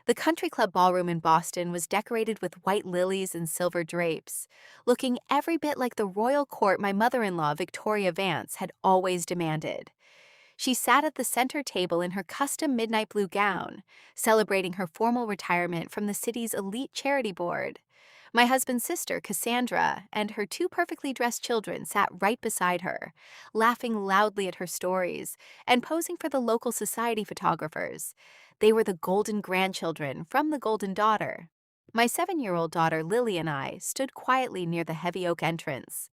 The country club ballroom in Boston was decorated with white lilies and silver drapes, looking every bit like the royal court my mother-in-law, Victoria Vance, had always demanded. She sat at the center table in her custom midnight blue gown, celebrating her formal retirement from the city's elite charity board. My husband's sister, Cassandra, and her two perfectly dressed children sat right beside her, laughing loudly at her stories and posing for the local society photographers. They were the golden grandchildren from the golden daughter. My 7-year-old daughter, Lily, and I stood quietly near the heavy oak entrance.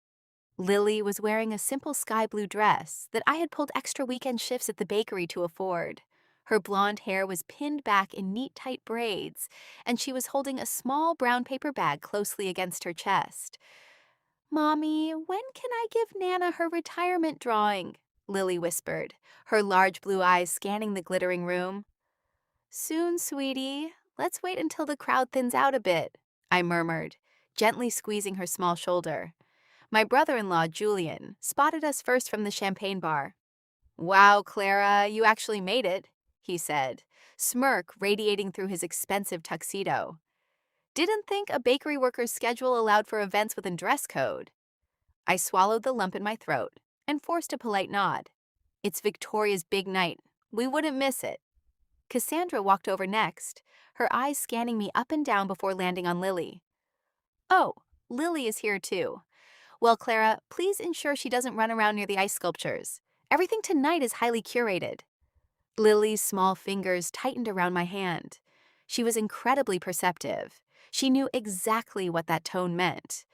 Lily was wearing a simple sky blue dress that I had pulled extra weekend shifts at the bakery to afford. Her blonde hair was pinned back in neat, tight braids, and she was holding a small brown paper bag closely against her chest. "Mommy, when can I give Nana her retirement drawing?" Lily whispered, her large blue eyes scanning the glittering room. "Soon, sweetie. Let's wait until the crowd thins out a bit," I murmured, gently squeezing her small shoulder. My brother-in-law, Julian, spotted us first from the champagne bar. "Wow, Clara, you actually made it," he said, smirk radiating through his expensive tuxedo. "Didn't think a bakery worker's schedule allowed for events with a dress code." I swallowed the lump in my throat and forced a polite nod. "It's Victoria's big night. We wouldn't miss it." Cassandra walked over next, her eyes scanning me up and down before landing on Lily. "Oh, Lily is here too. Well, Clara, please ensure she doesn't run around near the ice sculptures. Everything tonight is highly curated." Lily's small fingers tightened around my hand. She was incredibly perceptive. She knew exactly what that tone meant.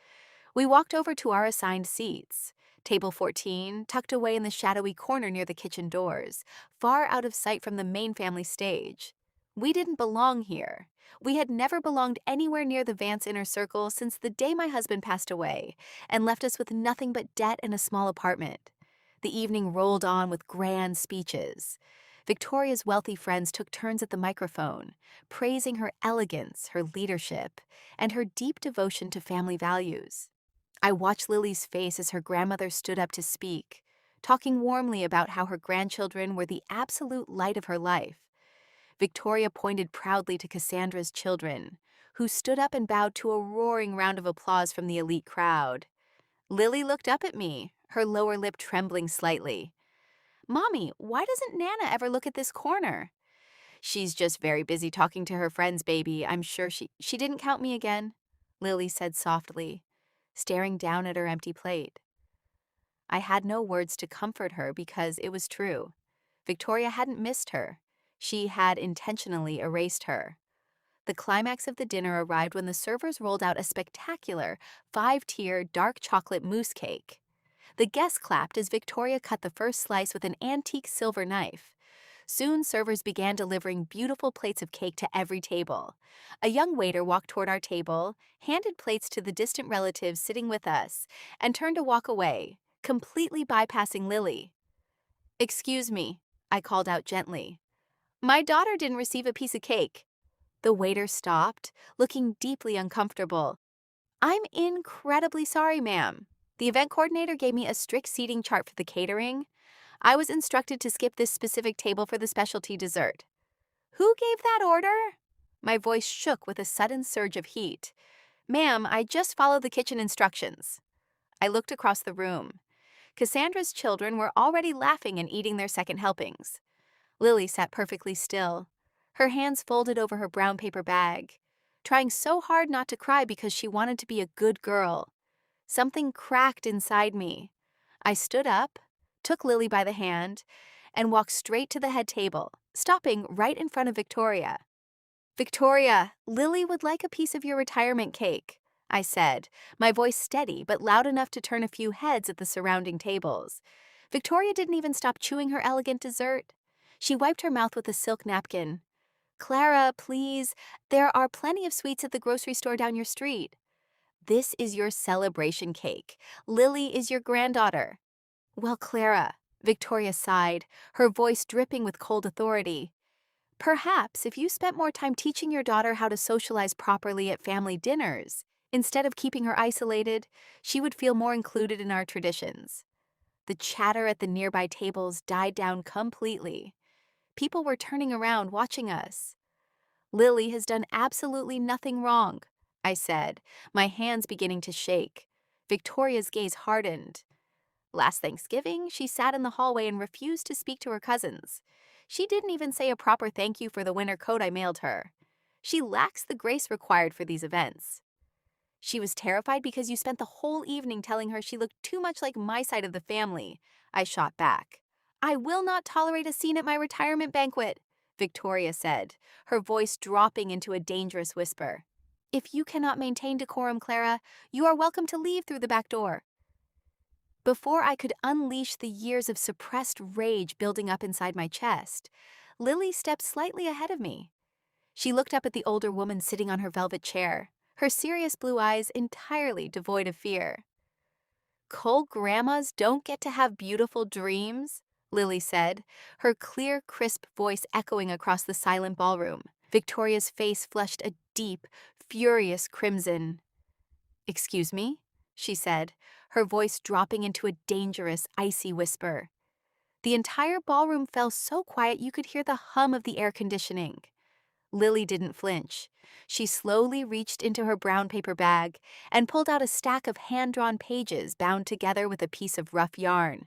We walked over to our assigned seats. Table 14, tucked away in the shadowy corner near the kitchen doors, far out of sight from the main family stage. We didn't belong here. We had never belonged anywhere near the Vance inner circle since the day my husband passed away and left us with nothing but debt and a small apartment. The evening rolled on with grand speeches. Victoria's wealthy friends took turns at the microphone, praising her elegance, her leadership, and her deep devotion to family values. I watched Lily's face as her grandmother stood up to speak, talking warmly about how her grandchildren were the absolute light of her life. Victoria pointed proudly to Cassandra's children, who stood up and bowed to a roaring round of applause from the elite crowd. Lily looked up at me, her lower lip trembling slightly. "Mommy, why doesn't Nana ever look at this corner?" "She's just very busy talking to her friends, baby. I'm sure she didn't count me again," Lily said softly, staring down at her empty plate. I had no words to comfort her because it was true. Victoria hadn't missed her. She had intentionally erased her. The climax of the dinner arrived when the servers rolled out a spectacular 5-tier dark chocolate mousse cake. The guests clapped as Victoria cut the first slice with an antique silver knife. Soon, servers began delivering beautiful plates of cake to every table. A young waiter walked toward our table, handed plates to the distant relatives sitting with us, and turned to walk away, completely bypassing Lily. "Excuse me," I called out gently. "My daughter didn't receive a piece of cake." The waiter stopped, looking deeply uncomfortable. "I'm incredibly sorry, ma'am. The event coordinator gave me a strict seating chart for the catering. I was instructed to skip this specific table for the specialty dessert." "Who gave that order?" My voice shook with a sudden surge of heat. "Ma'am, I just followed the kitchen instructions." I looked across the room. Cassandra's children were already laughing and eating their second helpings. Lily sat perfectly still, her hands folded over her brown paper bag, trying so hard not to cry because she wanted to be a good girl. Something cracked inside me. I stood up, took Lily by the hand, and walked straight to the head table, stopping right in front of Victoria. "Victoria, Lily would like a piece of your retirement cake," I said, my voice steady but loud enough to turn a few heads at the surrounding tables. Victoria didn't even stop chewing her elegant dessert. She wiped her mouth with a silk napkin. "Clara, please, there are plenty of sweets at the grocery store down your street." "This is your celebration cake. Lily is your granddaughter." "Well, Clara," Victoria sighed, her voice dripping with cold authority, "perhaps if you spent more time teaching your daughter how to socialize properly at family dinners, instead of keeping her isolated, she would feel more included in our traditions." The chatter at the nearby tables died down completely. People were turning around, watching us. Lily has done absolutely nothing wrong, I said, my hands beginning to shake. Victoria's gaze hardened. Last Thanksgiving, she sat in the hallway and refused to speak to her cousins. She didn't even say a proper thank you for the winter coat I mailed her. She lacks the grace required for these events. She was terrified because you spent the whole evening telling her she looked too much like my side of the family, I shot back. I will not tolerate a scene at my retirement banquet, Victoria said, her voice dropping into a dangerous whisper. If you cannot maintain decorum, Clara, you are welcome to leave through the back door. Before I could unleash the years of suppressed rage building up inside my chest, Lily stepped slightly ahead of me. She looked up at the older woman sitting on her velvet chair, her serious blue eyes entirely devoid of fear. Coal grandmas don't get to have beautiful dreams, Lily said, her clear, crisp voice echoing across the silent ballroom. Victoria's face flushed a deep, furious crimson. Excuse me? She said, her voice dropping into a dangerous, icy whisper. The entire ballroom fell so quiet you could hear the hum of the air conditioning. Lily didn't flinch. She slowly reached into her brown paper bag and pulled out a stack of hand-drawn pages bound together with a piece of rough yarn.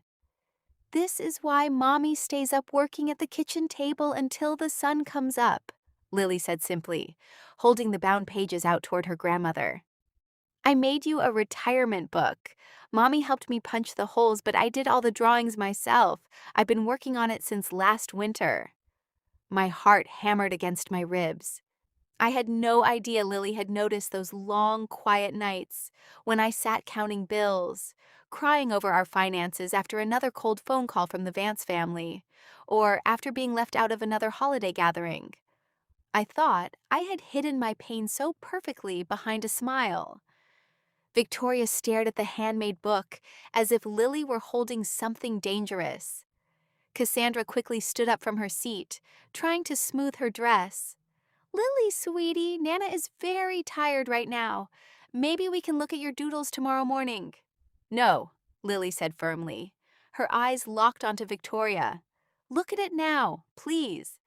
This is why Mommy stays up working at the kitchen table until the sun comes up, Lily said simply, holding the bound pages out toward her grandmother. I made you a retirement book. Mommy helped me punch the holes, but I did all the drawings myself. I've been working on it since last winter. My heart hammered against my ribs. I had no idea Lily had noticed those long, quiet nights when I sat counting bills, crying over our finances after another cold phone call from the Vance family, or after being left out of another holiday gathering. I thought I had hidden my pain so perfectly behind a smile. Victoria stared at the handmade book as if Lily were holding something dangerous. Cassandra quickly stood up from her seat, trying to smooth her dress. Lily, sweetie, Nana is very tired right now. Maybe we can look at your doodles tomorrow morning. No, Lily said firmly. Her eyes locked onto Victoria. Look at it now, please.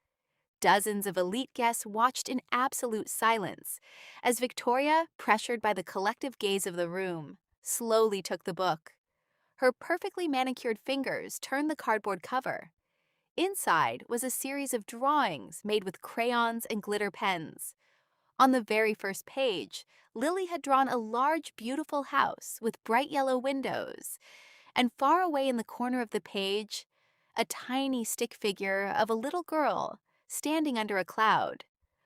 Dozens of elite guests watched in absolute silence as Victoria, pressured by the collective gaze of the room, slowly took the book. Her perfectly manicured fingers turned the cardboard cover. Inside was a series of drawings made with crayons and glitter pens. On the very first page, Lily had drawn a large, beautiful house with bright yellow windows, and far away in the corner of the page, a tiny stick figure of a little girl standing under a cloud.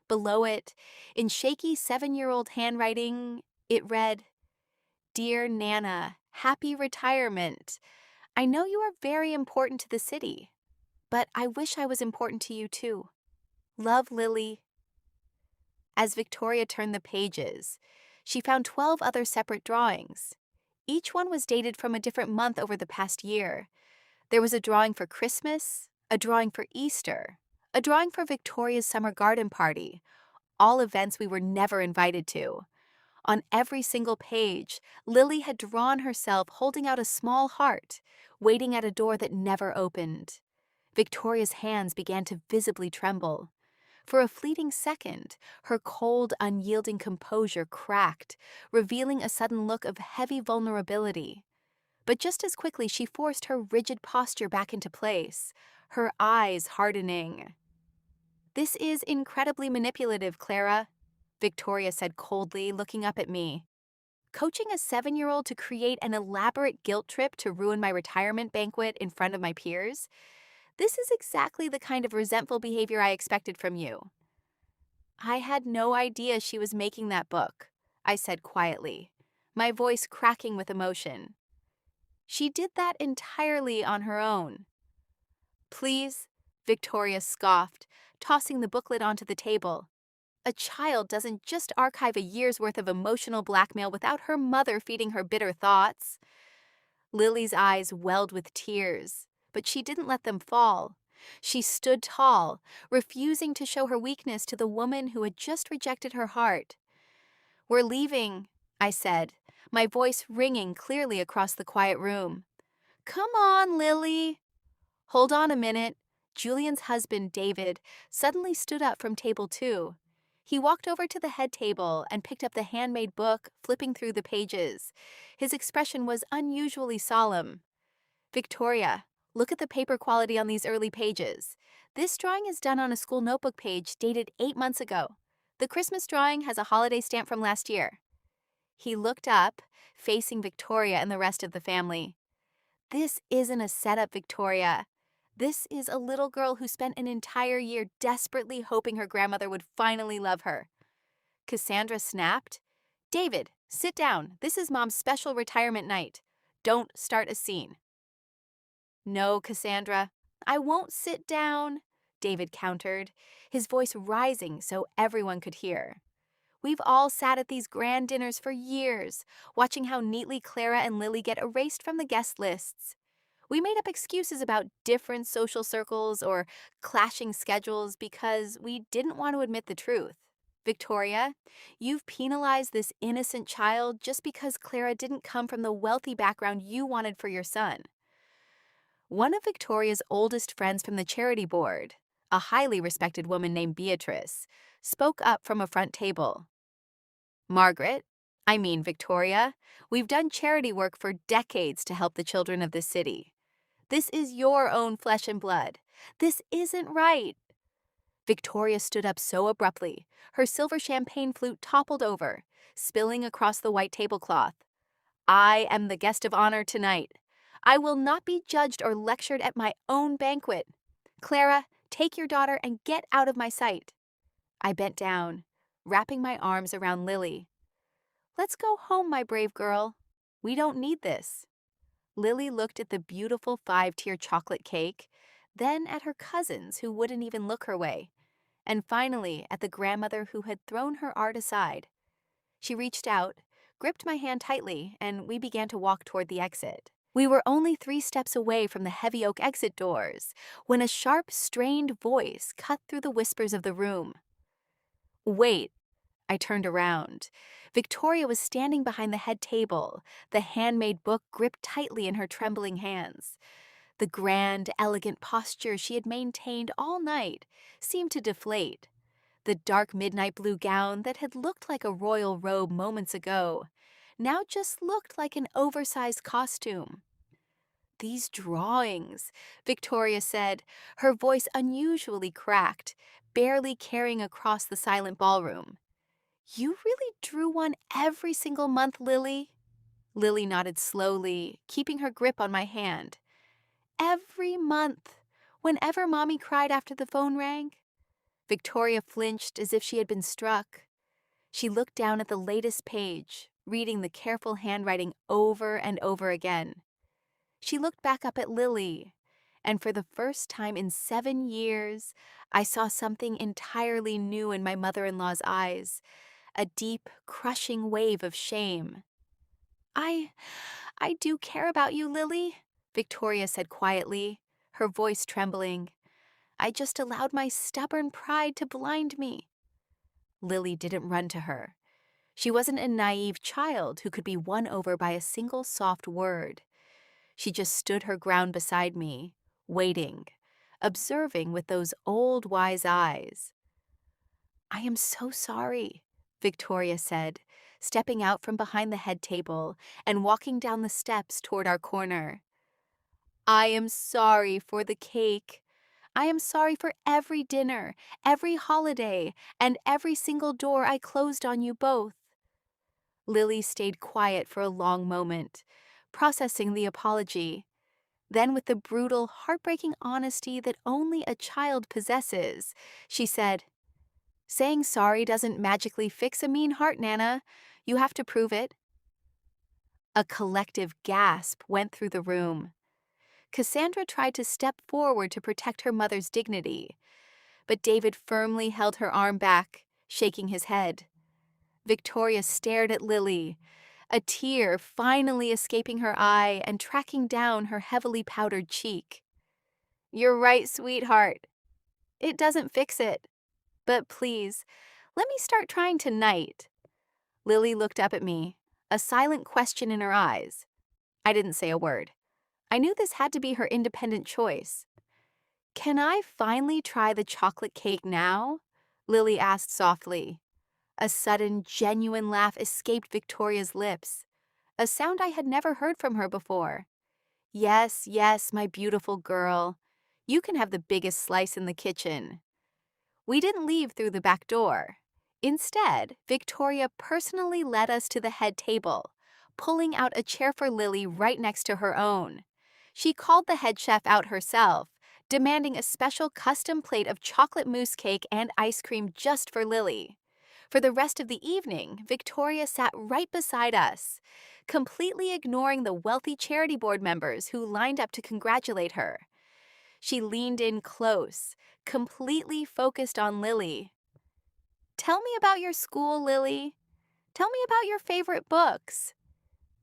Below it, in shaky 7-year-old handwriting, it read, Dear Nana, happy retirement. I know you are very important to the city, but I wish I was important to you too. Love, Lily. As Victoria turned the pages, she found 12 other separate drawings. Each one was dated from a different month over the past year. There was a drawing for Christmas, a drawing for Easter, a drawing for Victoria's summer garden party, all events we were never invited to. On every single page, Lily had drawn herself holding out a small heart, waiting at a door that never opened. Victoria's hands began to visibly tremble. For a fleeting second, her cold, unyielding composure cracked, revealing a sudden look of heavy vulnerability. But just as quickly, she forced her rigid posture back into place, her eyes hardening. This is incredibly manipulative, Clara, Victoria said coldly, looking up at me. Coaching a 7-year-old to create an elaborate guilt trip to ruin my retirement banquet in front of my peers? This is exactly the kind of resentful behavior I expected from you. I had no idea she was making that book, I said quietly, my voice cracking with emotion. She did that entirely on her own. Please, Victoria scoffed, tossing the booklet onto the table. A child doesn't just archive a year's worth of emotional blackmail without her mother feeding her bitter thoughts. Lily's eyes welled with tears, but she didn't let them fall. She stood tall, refusing to show her weakness to the woman who had just rejected her heart. We're leaving, I said, my voice ringing clearly across the quiet room. Come on, Lily. Hold on a minute. Julian's husband, David, suddenly stood up from table 2. He walked over to the head table and picked up the handmade book, flipping through the pages. His expression was unusually solemn. Victoria, look at the paper quality on these early pages. This drawing is done on a school notebook page dated 8 months ago. The Christmas drawing has a holiday stamp from last year. He looked up, facing Victoria and the rest of the family. This isn't a setup, Victoria. This is a little girl who spent an entire year desperately hoping her grandmother would finally love her. Cassandra snapped. David, sit down. This is Mom's special retirement night. Don't start a scene. No, Cassandra, I won't sit down, David countered, his voice rising so everyone could hear. We've all sat at these grand dinners for years, watching how neatly Clara and Lily get erased from the guest lists. We made up excuses about different social circles or clashing schedules because we didn't want to admit the truth. Victoria, you've penalized this innocent child just because Clara didn't come from the wealthy background you wanted for your son. One of Victoria's oldest friends from the charity board, a highly respected woman named Beatrice, spoke up from a front table. Margaret, I mean Victoria, we've done charity work for decades to help the children of this city. This is your own flesh and blood. This isn't right. Victoria stood up so abruptly, her silver champagne flute toppled over, spilling across the white tablecloth. I am the guest of honor tonight. I will not be judged or lectured at my own banquet. Clara, take your daughter and get out of my sight. I bent down, wrapping my arms around Lily. Let's go home, my brave girl. We don't need this. Lily looked at the beautiful 5-tier chocolate cake, then at her cousins who wouldn't even look her way, and finally at the grandmother who had thrown her art aside. She reached out, gripped my hand tightly, and we began to walk toward the exit. We were only 3 steps away from the heavy oak exit doors when a sharp, strained voice cut through the whispers of the room. Wait. I turned around. Victoria was standing behind the head table, the handmade book gripped tightly in her trembling hands. The grand, elegant posture she had maintained all night seemed to deflate. The dark midnight blue gown that had looked like a royal robe moments ago now just looked like an oversized costume. These drawings, Victoria said, her voice unusually cracked, barely carrying across the silent ballroom. You really drew one every single month, Lily? Lily nodded slowly, keeping her grip on my hand. Every month, whenever Mommy cried after the phone rang. Victoria flinched as if she had been struck. She looked down at the latest page, reading the careful handwriting over and over again. She looked back up at Lily, and for the first time in 7 years, I saw something entirely new in my mother-in-law's eyes, a deep, crushing wave of shame. I do care about you, Lily, Victoria said quietly, her voice trembling. I just allowed my stubborn pride to blind me. Lily didn't run to her. She wasn't a naive child who could be won over by a single soft word. She just stood her ground beside me, waiting, observing with those old wise eyes. I am so sorry, Victoria said, stepping out from behind the head table and walking down the steps toward our corner. I am sorry for the cake. I am sorry for every dinner, every holiday, and every single door I closed on you both. Lily stayed quiet for a long moment, processing the apology. Then, with the brutal, heartbreaking honesty that only a child possesses, she said, Saying sorry doesn't magically fix a mean heart, Nana. You have to prove it. A collective gasp went through the room. Cassandra tried to step forward to protect her mother's dignity, but David firmly held her arm back, shaking his head. Victoria stared at Lily, a tear finally escaping her eye and tracking down her heavily powdered cheek. You're right, sweetheart. It doesn't fix it. But please, let me start trying tonight. Lily looked up at me, a silent question in her eyes. I didn't say a word. I knew this had to be her independent choice. Can I finally try the chocolate cake now? Lily asked softly. A sudden, genuine laugh escaped Victoria's lips, a sound I had never heard from her before. Yes, yes, my beautiful girl. You can have the biggest slice in the kitchen. We didn't leave through the back door. Instead, Victoria personally led us to the head table, pulling out a chair for Lily right next to her own. She called the head chef out herself, demanding a special custom plate of chocolate mousse cake and ice cream just for Lily. For the rest of the evening, Victoria sat right beside us, completely ignoring the wealthy charity board members who lined up to congratulate her. She leaned in close, completely focused on Lily. Tell me about your school, Lily. Tell me about your favorite books.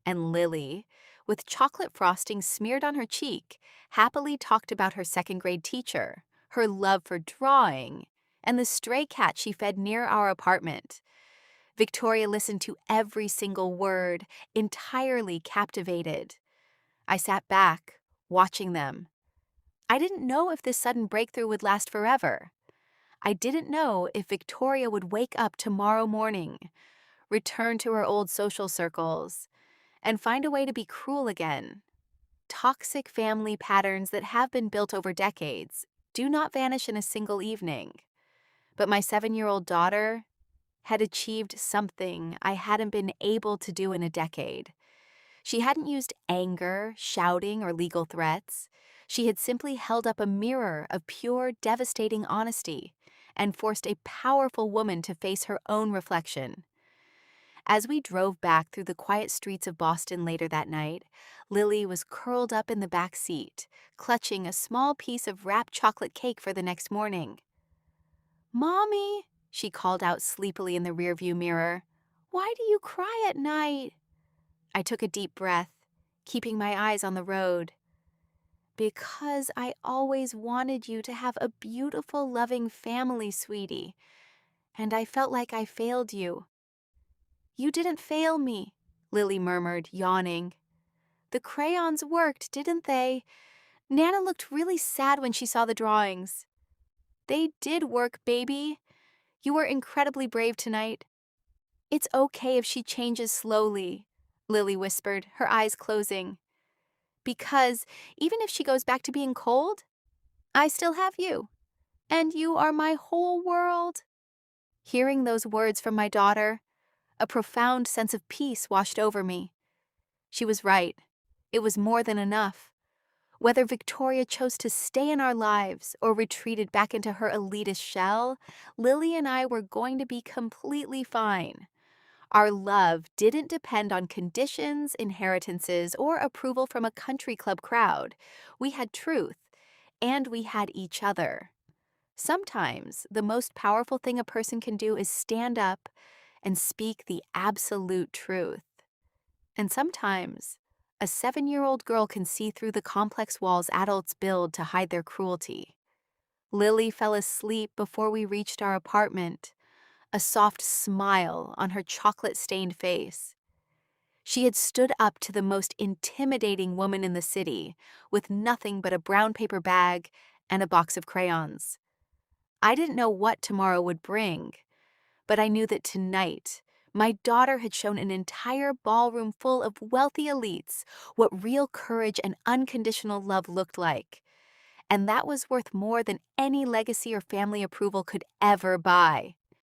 And Lily, with chocolate frosting smeared on her cheek, happily talked about her second-grade teacher, her love for drawing, and the stray cat she fed near our apartment. Victoria listened to every single word, entirely captivated. I sat back, watching them. I didn't know if this sudden breakthrough would last forever. I didn't know if Victoria would wake up tomorrow morning, return to her old social circles, and find a way to be cruel again. Toxic family patterns that have been built over decades do not vanish in a single evening. But my 7-year-old daughter had achieved something I hadn't been able to do in a decade. She hadn't used anger, shouting, or legal threats. She had simply held up a mirror of pure, devastating honesty and forced a powerful woman to face her own reflection. As we drove back through the quiet streets of Boston later that night, Lily was curled up in the back seat, clutching a small piece of wrapped chocolate cake for the next morning. "Mommy," she called out sleepily in the rearview mirror, "why do you cry at night?" I took a deep breath, keeping my eyes on the road. "Because I always wanted you to have a beautiful, loving family, sweetie, and I felt like I failed you." "You didn't fail me," Lily murmured, yawning. "The crayons worked, didn't they? Nana looked really sad when she saw the drawings." "They did work, baby. You were incredibly brave tonight." "It's okay if she changes slowly," Lily whispered, her eyes closing. "Because even if she goes back to being cold, I still have you, and you are my whole world." Hearing those words from my daughter, a profound sense of peace washed over me. She was right. It was more than enough. Whether Victoria chose to stay in our lives or retreated back into her elitist shell, Lily and I were going to be completely fine. Our love didn't depend on conditions, inheritances, or approval from a country club crowd. We had truth, and we had each other. Sometimes the most powerful thing a person can do is stand up and speak the absolute truth. And sometimes a 7-year-old girl can see through the complex walls adults build to hide their cruelty. Lily fell asleep before we reached our apartment, a soft smile on her chocolate-stained face. She had stood up to the most intimidating woman in the city, with nothing but a brown paper bag and a box of crayons. I didn't know what tomorrow would bring, but I knew that tonight, my daughter had shown an entire ballroom full of wealthy elites what real courage and unconditional love looked like. And that was worth more than any legacy or family approval could ever buy.